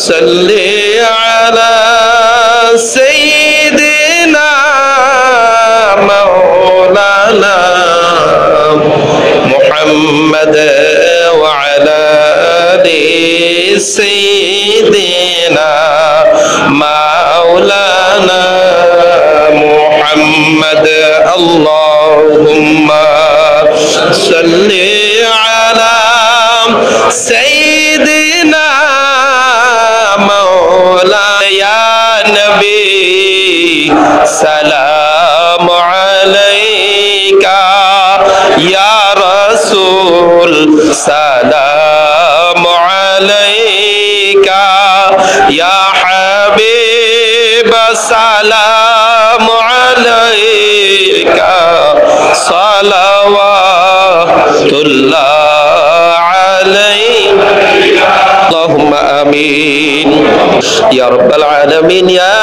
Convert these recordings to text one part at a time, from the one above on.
সাল্লি আলা সাইয়্যিদিনা মাওলানা মুহাম্মাদ ওয়া আলা আলি সাইয়্যিদিনা মাওলানা মুহাম্মাদ আল্লাহুম্মা সাল্লি আলা সাইয়্যিদিনা মাওলানা ইয়া নবী সালাম আলাইকা ইয়া রাসূল সালাম আলাইকা ইয়া হাবিব সালাম আলাইকা সালাওয়াতুল্লাহ আলাইকা আল্লাহুম্মা আমিন ইয়া রাব্বাল আলামিন ইয়া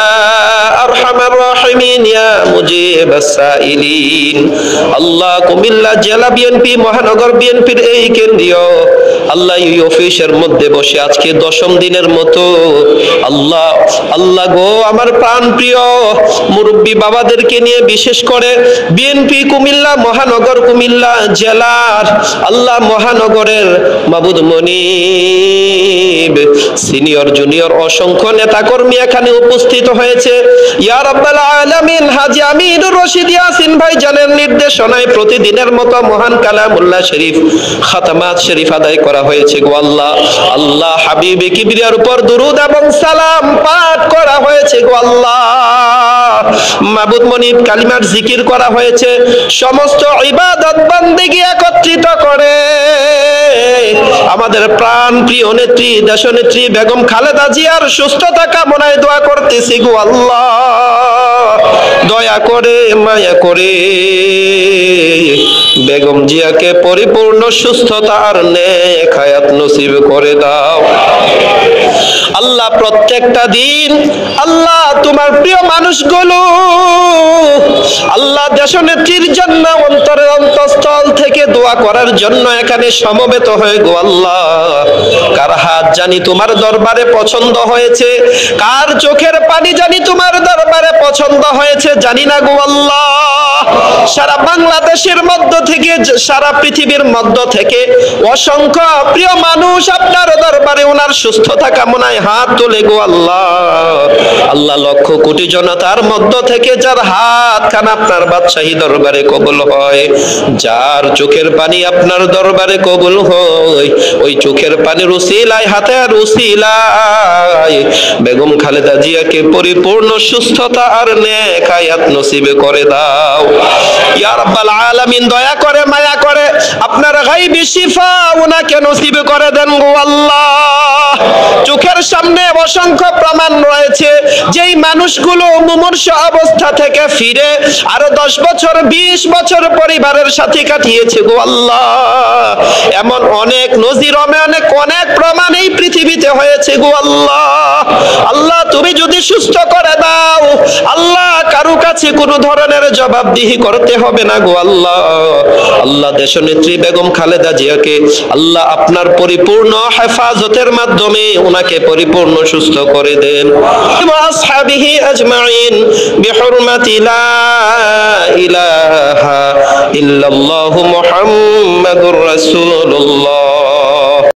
আরহামার রাহিমিন ইয়া মুজিবাস সাইলিন। আল্লাহ কুমিল্লা জেলা বিএনপি মহানগর বিএনপির এই কেন্দ্রীয় আল্লাহ এই অফিসের মধ্যে বসে আজকে 10ম দিনের মতো আল্লাহ আল্লাহ গো আমার প্রাণ প্রিয় মুরব্বী বাবাদেরকে নিয়ে বিশেষ করে বিএনপি কুমিল্লা মহানগর কুমিল্লা জেলার আল্লাহ মহানগরের মাবুদ মনিব সিনিয়র জুনিয়র অসংখ্য নেতা কর্মী এখানে উপস্থিত হয়েছে। ইয়া রাব্বাল আলামিন হাজী আমিনুর রশিদ ইয়াসিন ভাই জানের নির্দেশনায় প্রতিদিনের মতো মহান কালামুল্লাহ শরীফ খাতামাত শরীফ আদায় করা হয়েছে গো আল্লাহ। আল্লাহ হাবিবে কিবরিয়ার উপর দুরূদ এবং সালাম পাঠ করা হয়েছে গো আল্লাহ। মাবুদ মনিব কালিমার জিকির করা হয়েছে। সমস্ত ইবাদত বান্দেগি একত্রিত করে আমাদের প্রাণ প্রিয় নেত্রী দেশনেত্রী বেগম খালেদা জিয়ার সুস্থতা কামনায় দোয়া করতেছি গো আল্লাহ। দয়া করে মায়া করে বেগম জিয়াকে পরিপূর্ণ সুস্থতা আর নেক হায়াত নসিব করে দাও আল্লাহ। প্রত্যেকটা দিন আল্লাহ তোমার প্রিয় মানুষগুলো আল্লাহ দেশনেত্রীর জন্য অন্তরের অন্তঃস্থল থেকে দোয়া করার জন্য এখানে সমবেত হয়ে গো আল্লাহ। কার হাত জানি তোমার দরবারে পছন্দ হয়েছে, কার চোখের পানি জানি তোমার দরবারে পছন্দ হয়েছে জানি না গো আল্লাহ। সারা বাংলাদেশের মধ্য থেকে সারা পৃথিবীর মধ্য থেকে অসংখ্য প্রিয় মানুষ আপনার দরবারে ওনার সুস্থতা কামনায় হাত তোলে গো আল্লাহ। আল্লাহ লক্ষ কোটি জনতার মধ্য থেকে যার হাত খান আপনার বাদশাহী দরবারে কবুল হয়, যার চোখের পানি আপনার দরবারে কবুল হয়, ওই চোখের পানির উসিলায় হাতের উসিলায় বেগম খালেদা জিয়াকে পরিপূর্ণ সুস্থতা আর নেক হায়াত নসিব করে দাও ইয়া রাব্বাল আলামিন। দয়া করে মায়া করে আপনার গায়বী শিফা ওনাকে নসিব করে দেন গো আল্লাহ। চোখের সামনে অসংখ্য প্রমাণ রয়েছে যেই মানুষগুলো মুমূর্ষ অবস্থা থেকে ফিরে আরো 10 বছর 20 বছর পরিবারের সাথে কাটিয়েছে গো আল্লাহ। এমন অনেক নজির অনেক প্রমাণ এই পৃথিবীতে হয়েছে গো আল্লাহ। আল্লাহ তুমি যদি সুস্থ করে দাও আল্লাহ কারো কাছে কোনো ধরনের জবাবদিহি করতে হবে না গো আল্লাহ। আল্লাহ দেশনেত্রী বেগম খালেদা জিয়াকে আল্লাহ আপনার পরিপূর্ণ হেফাজতের মাধ্যমে ওনাকে পরিপূর্ণ সুস্থ করে দেন। আসহাবিহি আজমাইন বিহুরমাতি লা ইলাহা ইল্লাল্লাহু মুহাম্মাদুর রাসূলুল্লাহ।